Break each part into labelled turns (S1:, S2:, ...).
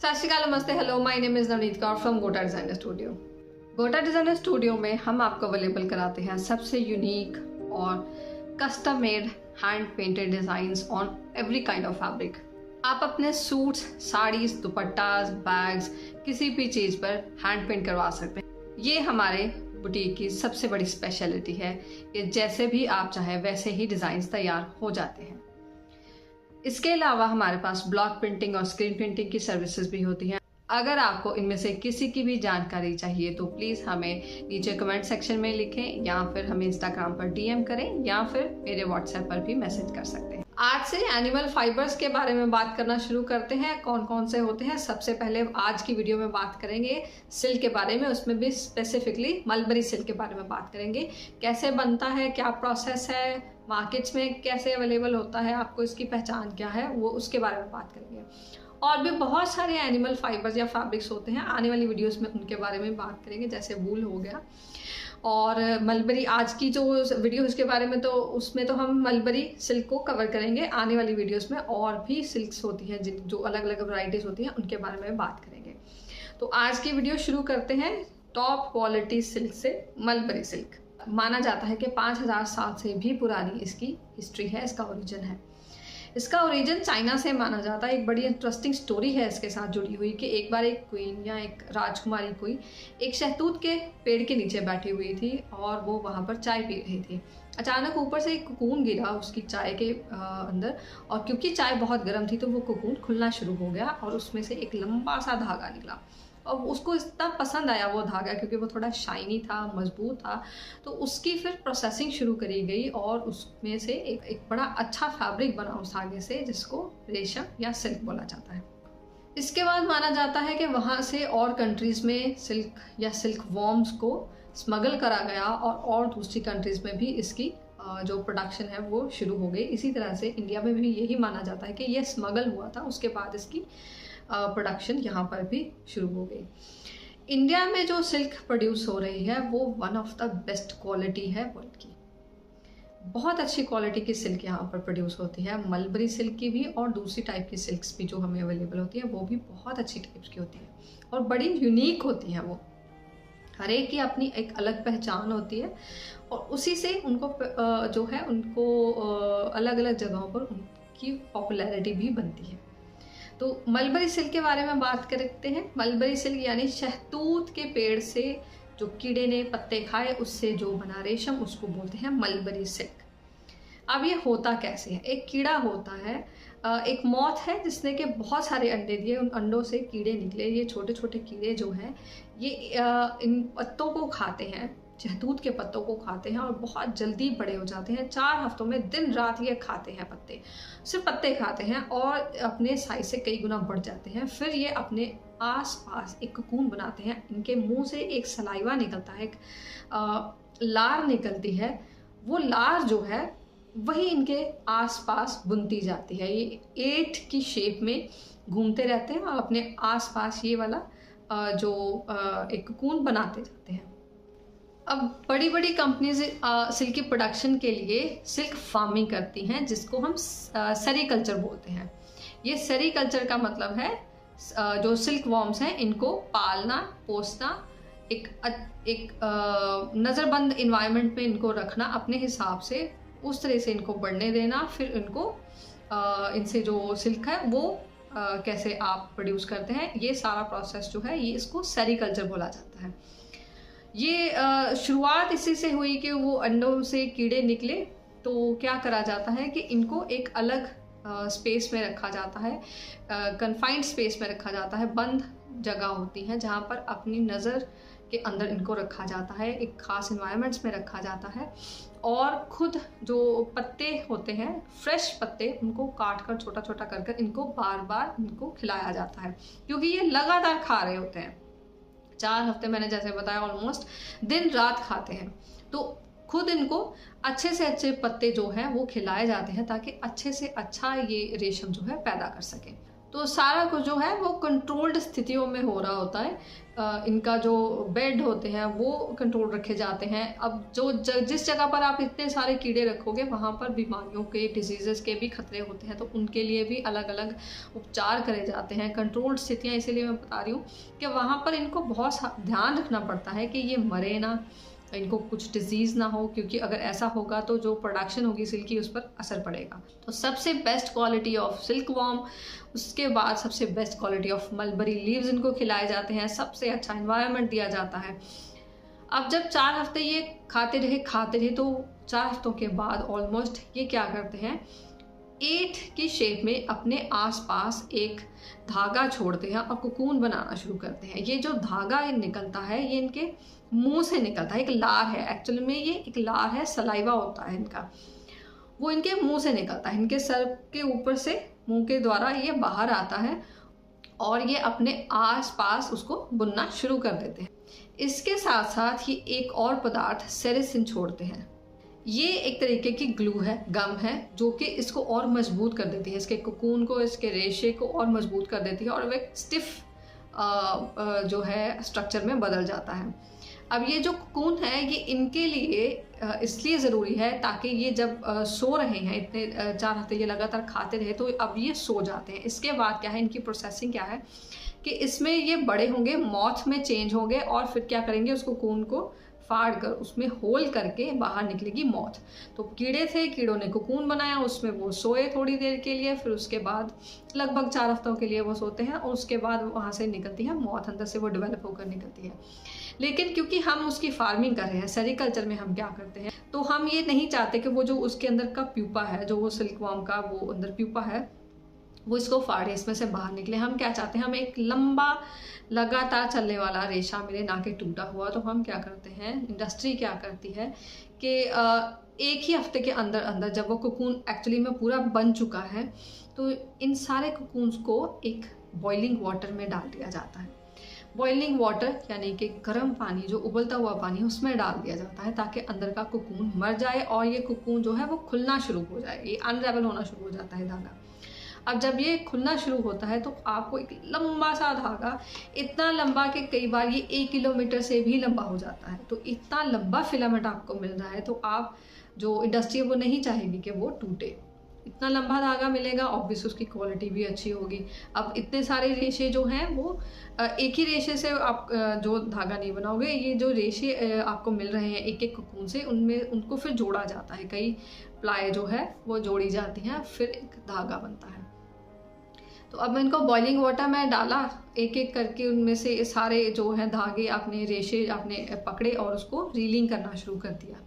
S1: सत श्रीकाल, नमस्ते, hello, my name is Navneet Kaur from गोटा डिज़ाइनर स्टूडियो। गोटा डिज़ाइनर स्टूडियो में हम आपको अवेलेबल कराते हैं सबसे यूनिक और custom made hand painted designs on every kind of fabric. आप अपने सूट्स, साड़ीज, दुपट्टास, बैग्स, किसी भी चीज़ पर हैंड पेंट करवा सकते हैं। ये हमारे बुटीक की सबसे बड़ी स्पेशलिटी है कि जैसे भी आप चाहें वैसे ही डिज़ाइंस तैयार हो जाते हैं। इसके अलावा हमारे पास ब्लॉक प्रिंटिंग और स्क्रीन प्रिंटिंग की सर्विसेज भी होती हैं। अगर आपको इनमें से किसी की भी जानकारी चाहिए तो प्लीज़ हमें नीचे कमेंट सेक्शन में लिखें या फिर हमें इंस्टाग्राम पर डीएम करें या फिर मेरे व्हाट्सएप पर भी मैसेज कर सकते हैं। आज से एनिमल फाइबर्स के बारे में बात करना शुरू करते हैं। कौन कौन से होते हैं, सबसे पहले आज की वीडियो में बात करेंगे सिल्क के बारे में, उसमें भी स्पेसिफिकली मलबरी सिल्क के बारे में बात करेंगे। कैसे बनता है, क्या प्रोसेस है, मार्केट्स में कैसे अवेलेबल होता है, आपको इसकी पहचान क्या है, वो उसके बारे में बात करेंगे। और भी बहुत सारे एनिमल फाइबर्स या फैब्रिक्स होते हैं, आने वाली वीडियोस में उनके बारे में बात करेंगे, जैसे वूल हो गया और मलबरी। आज की जो वीडियो उसके बारे में तो उसमें तो हम मलबरी सिल्क को कवर करेंगे। आने वाली वीडियोस में और भी सिल्क्स होती हैं जो अलग अलग वैरायटीज़ होती हैं, उनके बारे में बात करेंगे। तो आज की वीडियो शुरू करते हैं टॉप क्वालिटी सिल्क से। मलबरी सिल्क माना जाता है कि 5000 साल से भी पुरानी इसकी हिस्ट्री है, इसका ओरिजिन है। इसका ओरिजिन चाइना से माना जाता है। एक बड़ी इंटरेस्टिंग स्टोरी है इसके साथ जुड़ी हुई कि एक बार एक क्वीन या एक राजकुमारी कोई एक शहतूत के पेड़ के नीचे बैठी हुई थी और वो वहाँ पर चाय पी रही थी। अचानक ऊपर से एक कोकून गिरा उसकी चाय के अंदर, और क्योंकि चाय बहुत गर्म थी तो वो कोकून खुलना शुरू हो गया और उसमें से एक लंबा सा धागा निकला। और उसको इतना पसंद आया वो धागा, क्योंकि वो थोड़ा शाइनी था, मजबूत था, तो उसकी फिर प्रोसेसिंग शुरू करी गई और उसमें से एक बड़ा अच्छा फैब्रिक बना उस धागे से, जिसको रेशम या सिल्क बोला जाता है। इसके बाद माना जाता है कि वहाँ से और कंट्रीज़ में सिल्क या सिल्क वॉर्म्स को स्मगल करा गया और दूसरी कंट्रीज़ में भी इसकी जो प्रोडक्शन है वो शुरू हो गई। इसी तरह से इंडिया में भी यही माना जाता है कि ये स्मगल हुआ था, उसके बाद इसकी प्रोडक्शन यहाँ पर भी शुरू हो गई। इंडिया में जो सिल्क प्रोड्यूस हो रही है वो one of the best quality है वर्ल्ड की। बहुत अच्छी क्वालिटी की सिल्क यहाँ पर प्रोड्यूस होती है, मलबरी सिल्क की भी और दूसरी टाइप की सिल्क्स भी जो हमें अवेलेबल होती है वो भी बहुत अच्छी टाइप्स की होती है और बड़ी यूनिक होती हैं। वो हर एक की अपनी एक अलग पहचान होती है और उसी से उनको जो है उनको अलग अलग जगहों पर उनकी पॉपुलैरिटी भी बनती है। तो मलबरी सिल्क के बारे में बात करते हैं। मलबरी सिल्क यानी शहतूत के पेड़ से जो कीड़े ने पत्ते खाए उससे जो बना रेशम, उसको बोलते हैं मलबरी सिल्क। अब ये होता कैसे है? एक कीड़ा होता है, एक मॉथ है जिसने के बहुत सारे अंडे दिए, उन अंडों से कीड़े निकले। ये छोटे छोटे कीड़े जो हैं ये इन पत्तों को खाते हैं, शहतूत के पत्तों को खाते हैं और बहुत जल्दी बड़े हो जाते हैं। 4 हफ्तों में दिन रात ये खाते हैं पत्ते, सिर्फ पत्ते खाते हैं और अपने साइज से कई गुना बढ़ जाते हैं। फिर ये अपने आसपास एक कोकून बनाते हैं। इनके मुंह से एक सलाइवा निकलता है, एक लार निकलती है। वो लार जो है वही इनके आसपास बुनती जाती है। ये 8 की शेप में घूमते रहते हैं और अपने आसपास ये वाला जो एक कोकून बनाते जाते हैं। अब बड़ी बड़ी कंपनीज सिल्क की प्रोडक्शन के लिए सिल्क फार्मिंग करती हैं, जिसको हम सेरीकल्चर बोलते हैं। ये सेरीकल्चर का मतलब है जो सिल्क वॉर्म्स हैं इनको पालना, पोसना, एक नज़रबंद इन्वायरमेंट में इनको रखना अपने हिसाब से, उस तरह से इनको बढ़ने देना। फिर इनको इनसे जो सिल्क है वो कैसे आप प्रोड्यूस करते हैं, ये सारा प्रोसेस जो है ये इसको सेरीकल्चर बोला जाता है। ये शुरुआत इसी से हुई कि वो अंडों से कीड़े निकले तो क्या करा जाता है कि इनको एक अलग स्पेस में रखा जाता है, कन्फाइंड स्पेस में रखा जाता है। बंद जगह होती है जहाँ पर अपनी नज़र के अंदर इनको रखा जाता है, एक ख़ास इन्वायरमेंट्स में रखा जाता है। और खुद जो पत्ते होते हैं, फ्रेश पत्ते, उनको काट कर छोटा छोटा कर कर इनको बार बार इनको खिलाया जाता है, क्योंकि ये लगातार खा रहे होते हैं। 4 हफ्ते मैंने जैसे बताया ऑलमोस्ट दिन रात खाते हैं, तो खुद इनको अच्छे से अच्छे पत्ते जो हैं वो खिलाए जाते हैं ताकि अच्छे से अच्छा ये रेशम जो है पैदा कर सकें। तो सारा कुछ जो है वो कंट्रोल्ड स्थितियों में हो रहा होता है। इनका जो बेड होते हैं वो कंट्रोल रखे जाते हैं। अब जिस जगह पर आप इतने सारे कीड़े रखोगे वहाँ पर बीमारियों के, डिजीज़ के भी खतरे होते हैं, तो उनके लिए भी अलग अलग उपचार करे जाते हैं। कंट्रोल्ड स्थितियाँ इसीलिए मैं बता रही हूँ कि वहाँ पर इनको बहुत ध्यान रखना पड़ता है कि ये मरे ना, इनको कुछ डिजीज़ ना हो, क्योंकि अगर ऐसा होगा तो जो प्रोडक्शन होगी सिल्क की उस पर असर पड़ेगा। तो सबसे best quality of silk worm, उसके बाद सबसे best quality of mulberry leaves इनको खिलाए जाते हैं, सबसे अच्छा एनवायरनमेंट दिया जाता है। अब जब 4 हफ्ते ये खाते रहे तो 4 हफ्तों के बाद ऑलमोस्ट ये क्या करते हैं, 8 की शेप में अपने आसपास एक धागा छोड़ते हैं और कोकून बनाना शुरू करते हैं। ये जो धागा निकलता है ये इनके मुंह से निकलता है, एक लार है, एक्चुअली में ये एक लार है, सलाइवा होता है इनका, वो इनके मुंह से निकलता है, इनके सर के ऊपर से मुंह के द्वारा ये बाहर आता है और ये अपने आसपास उसको बुनना शुरू कर देते हैं। इसके साथ साथ ये एक और पदार्थ सेरेसिन छोड़ते हैं। ये एक तरीके की ग्लू है, गम है, जो कि इसको और मजबूत कर देती है, इसके कोकून को, इसके रेशे को और मजबूत कर देती है और वो एक स्टिफ जो है स्ट्रक्चर में बदल जाता है। अब ये जो कोकून है ये इनके लिए इसलिए ज़रूरी है ताकि ये जब सो रहे हैं, इतने 4 हफ्ते ये लगातार खाते रहे, तो अब ये सो जाते हैं। इसके बाद क्या है, इनकी प्रोसेसिंग क्या है कि इसमें ये बड़े होंगे, मॉथ में चेंज होंगे और फिर क्या करेंगे, उस कोकून को फाड़ कर उसमें होल करके बाहर निकलेगी मॉथ। तो कीड़े थे, कीड़ों ने कोकून बनाया, उसमें वो सोए थोड़ी देर के लिए, फिर उसके बाद लगभग 4 हफ्तों के लिए वो सोते हैं और उसके बाद वहाँ से निकलती है मॉथ, अंदर से वो डेवलप होकर निकलती है। लेकिन क्योंकि हम उसकी फार्मिंग कर रहे हैं, सेरिकल्चर में हम क्या करते हैं, तो हम ये नहीं चाहते कि वो जो उसके अंदर का प्यूपा है, जो वो सिल्कवॉर्म का वो अंदर प्यूपा है, वो इसको फाड़े, इसमें से बाहर निकले। हम क्या चाहते हैं, हम एक लंबा लगातार चलने वाला रेशा मिले, ना कि टूटा हुआ। तो हम क्या करते हैं, इंडस्ट्री क्या करती है कि एक ही हफ्ते के अंदर अंदर जब वो कोकून एक्चुअली में पूरा बन चुका है, तो इन सारे कोकून्स को एक बॉइलिंग वाटर में डाल दिया जाता है। बॉइलिंग वाटर यानी कि गर्म पानी, जो उबलता हुआ पानी, उसमें डाल दिया जाता है ताकि अंदर का कोकून मर जाए और ये कोकून जो है वो खुलना शुरू हो जाए, ये अनरेवल होना शुरू हो जाता है धागा। अब जब ये खुलना शुरू होता है तो आपको एक लंबा सा धागा, इतना लंबा कि कई बार ये 1 किलोमीटर से भी लंबा हो जाता है, तो इतना लंबा फिलामेंट आपको मिल रहा है, तो आप जो इंडस्ट्री है वो नहीं चाहेगी कि वो टूटे। इतना लंबा धागा मिलेगा, ऑब्वियस उसकी क्वालिटी भी अच्छी होगी। अब इतने सारे रेशे जो हैं वो एक ही रेशे से आप जो धागा नहीं बनाओगे, ये जो रेशे आपको मिल रहे हैं एक एक कोकून से, उनमें उनको फिर जोड़ा जाता है, कई प्लाई जो है वो जोड़ी जाती हैं, फिर एक धागा बनता है। तो अब इनको बॉइलिंग वाटर में डाला, एक एक करके उनमें से सारे जो हैं धागे, आपने रेशे आपने पकड़े और उसको रीलिंग करना शुरू कर दिया,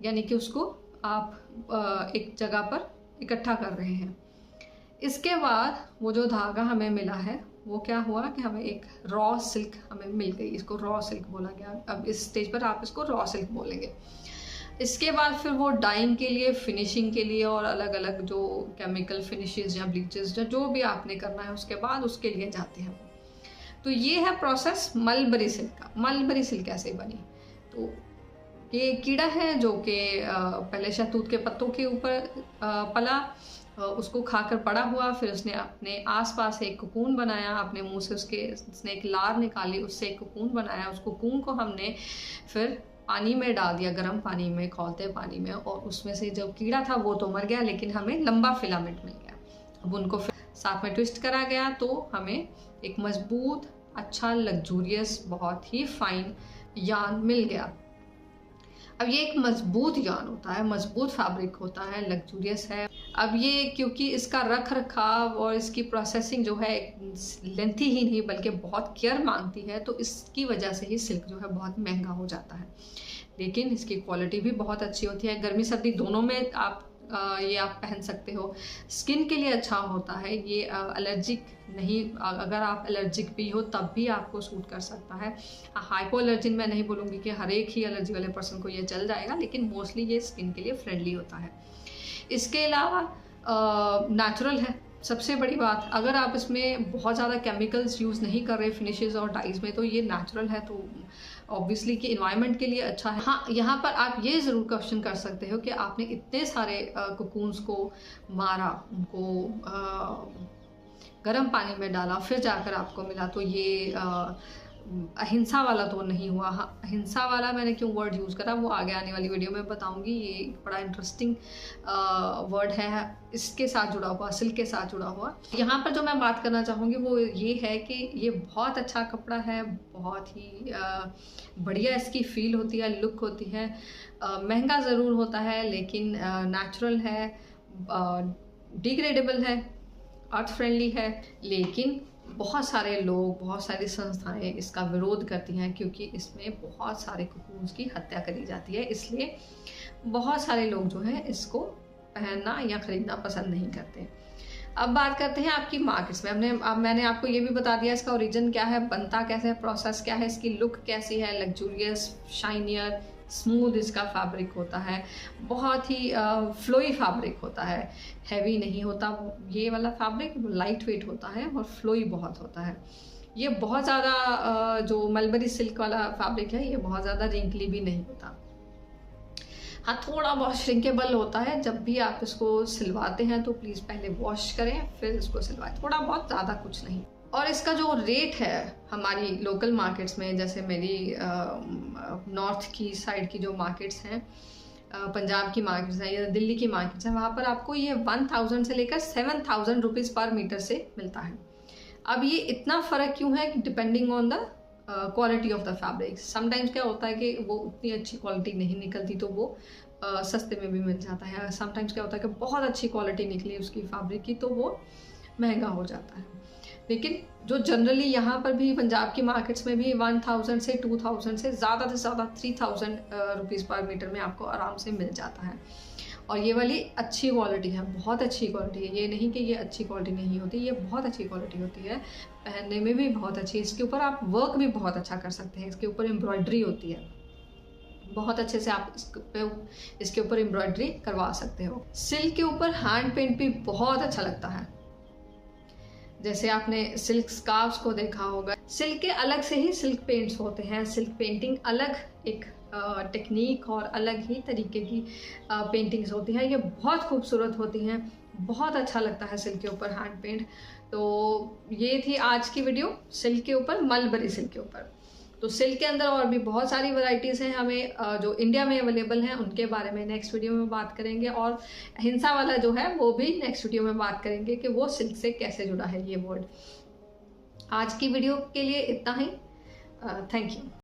S1: यानी कि उसको आप एक जगह पर इकट्ठा कर रहे हैं। इसके बाद वो जो धागा हमें मिला है वो क्या हुआ कि हमें एक रॉ सिल्क हमें मिल गई, इसको रॉ सिल्क बोला गया। अब इस स्टेज पर आप इसको रॉ सिल्क बोलेंगे। इसके बाद फिर वो डाइंग के लिए, फिनिशिंग के लिए और अलग अलग जो केमिकल फिनिशेस या ब्लीचेस या जो भी आपने करना है उसके बाद उसके लिए जाते हैं। तो ये है प्रोसेस मलबरी सिल्क का। मलबरी सिल्क कैसे बनी, तो ये कीड़ा है जो कि पहले शहतूत के पत्तों के ऊपर पला, उसको खाकर बड़ा हुआ, फिर उसने अपने आसपास एक कोकून बनाया, अपने मुंह से उसने एक लार निकाली, उससे एक कोकून बनाया। उस कोकून को हमने फिर पानी में डाल दिया, गर्म पानी में, खौलते पानी में, और उसमें से जो कीड़ा था वो तो मर गया, लेकिन हमें लंबा फिलामेंट मिल गया। अब उनको फिर साथ में ट्विस्ट करा गया तो हमें एक मजबूत, अच्छा, लग्जूरियस, बहुत ही फाइन यार्न मिल गया। अब ये एक मजबूत यार्न होता है, मजबूत फैब्रिक होता है, लग्जूरियस है। अब ये क्योंकि इसका रख रखाव और इसकी प्रोसेसिंग जो है लेंथी ही नहीं बल्कि बहुत केयर मांगती है, तो इसकी वजह से ही सिल्क जो है बहुत महंगा हो जाता है। लेकिन इसकी क्वालिटी भी बहुत अच्छी होती है, गर्मी सर्दी दोनों में आप ये आप पहन सकते हो। स्किन के लिए अच्छा होता है ये, एलर्जिक नहीं, अगर आप एलर्जिक भी हो तब भी आपको सूट कर सकता है। हाइपो एलर्जिन मैं नहीं बोलूँगी कि हर एक ही एलर्जी वाले पर्सन को ये चल जाएगा, लेकिन मोस्टली ये स्किन के लिए फ्रेंडली होता है। इसके अलावा नेचुरल है, सबसे बड़ी बात, अगर आप इसमें बहुत ज़्यादा केमिकल्स यूज़ नहीं कर रहे फिनिशेस और डाइज में, तो ये नेचुरल है, तो ऑब्वियसली कि इन्वायरमेंट के लिए अच्छा है। हाँ, यहाँ पर आप ये ज़रूर क्वेश्चन कर सकते हो कि आपने इतने सारे कोकून्स को मारा, उनको गर्म पानी में डाला फिर जाकर आपको मिला, तो ये अहिंसा वाला तो नहीं हुआ। हाँ, अहिंसा वाला मैंने क्यों वर्ड यूज़ करा वो आगे आने वाली वीडियो में बताऊंगी। ये बड़ा इंटरेस्टिंग वर्ड है, इसके साथ जुड़ा हुआ, सिल्क के साथ जुड़ा हुआ। यहाँ पर जो मैं बात करना चाहूँगी वो ये है कि ये बहुत अच्छा कपड़ा है, बहुत ही बढ़िया इसकी फील होती है, लुक होती है। महंगा ज़रूर होता है लेकिन नेचुरल है, डिग्रेडेबल है, अर्थ फ्रेंडली है। लेकिन बहुत सारे लोग, बहुत सारी संस्थाएं इसका विरोध करती हैं क्योंकि इसमें बहुत सारे कुकून्स की हत्या करी जाती है। इसलिए बहुत सारे लोग जो हैं इसको पहनना या ख़रीदना पसंद नहीं करते। अब बात करते हैं आपकी मार्केट्स में। मैंने आपको ये भी बता दिया इसका ओरिजिन क्या है, बनता कैसे है, प्रोसेस क्या है, इसकी लुक कैसी है, लग्जूरियस, शाइनियर, स्मूथ इसका फैब्रिक होता है, बहुत ही फ्लोई फैब्रिक होता है, हैवी नहीं होता ये वाला फैब्रिक, लाइट वेट होता है और फ्लोई बहुत होता है। ये बहुत ज़्यादा जो मलबरी सिल्क वाला फैब्रिक है ये बहुत ज़्यादा रिंकली भी नहीं होता। हाँ, थोड़ा बहुत श्रिंकेबल होता है। जब भी आप इसको सिलवाते हैं तो प्लीज़ पहले वॉश करें फिर इसको सिलवाएं, थोड़ा बहुत, ज़्यादा कुछ नहीं। और इसका जो रेट है हमारी लोकल मार्केट्स में, जैसे मेरी नॉर्थ की साइड की जो मार्केट्स हैं, पंजाब की मार्केट्स हैं या दिल्ली की मार्केट्स हैं, वहाँ पर आपको ये 1000 से लेकर 7000 रुपीज़ पर मीटर से मिलता है। अब ये इतना फ़र्क क्यों है कि depending on the quality of the fabric. Sometimes क्या होता है कि वो उतनी अच्छी क्वालिटी नहीं निकलती तो वो सस्ते में भी मिल जाता है। समटाइम्स क्या होता है कि बहुत अच्छी क्वालिटी निकली उसकी फैब्रिक की तो वो महंगा हो जाता है। लेकिन जो जनरली यहाँ पर भी पंजाब की मार्केट्स में भी 1000 से 2000 से ज़्यादा 3000 रुपीज़ पर मीटर में आपको आराम से मिल जाता है। और ये वाली अच्छी क्वालिटी है, बहुत अच्छी क्वालिटी है। ये नहीं कि ये अच्छी क्वालिटी नहीं होती, ये बहुत अच्छी क्वालिटी होती है, पहनने में भी बहुत अच्छी। इसके ऊपर आप वर्क भी बहुत अच्छा कर सकते हैं। इसके ऊपर एम्ब्रॉयडरी होती है, बहुत अच्छे से आप इसके ऊपर एम्ब्रॉयडरी करवा सकते हो। सिल्क के ऊपर हैंड पेंट भी बहुत अच्छा लगता है। जैसे आपने सिल्क स्कार्फ्स को देखा होगा, सिल्क के अलग से ही सिल्क पेंट्स होते हैं। सिल्क पेंटिंग अलग एक टेक्निक और अलग ही तरीके की पेंटिंग्स होती हैं। ये बहुत खूबसूरत होती हैं, बहुत अच्छा लगता है सिल्क के ऊपर हैंड पेंट। तो ये थी आज की वीडियो सिल्क के ऊपर, मलबरी सिल्क के ऊपर। तो सिल्क के अंदर और भी बहुत सारी वैरायटीज़ हैं, हमें जो इंडिया में अवेलेबल हैं उनके बारे में नेक्स्ट वीडियो में बात करेंगे। और हिंसा वाला जो है वो भी नेक्स्ट वीडियो में बात करेंगे कि वो सिल्क से कैसे जुड़ा है ये वर्ड। आज की वीडियो के लिए इतना ही। Thank you.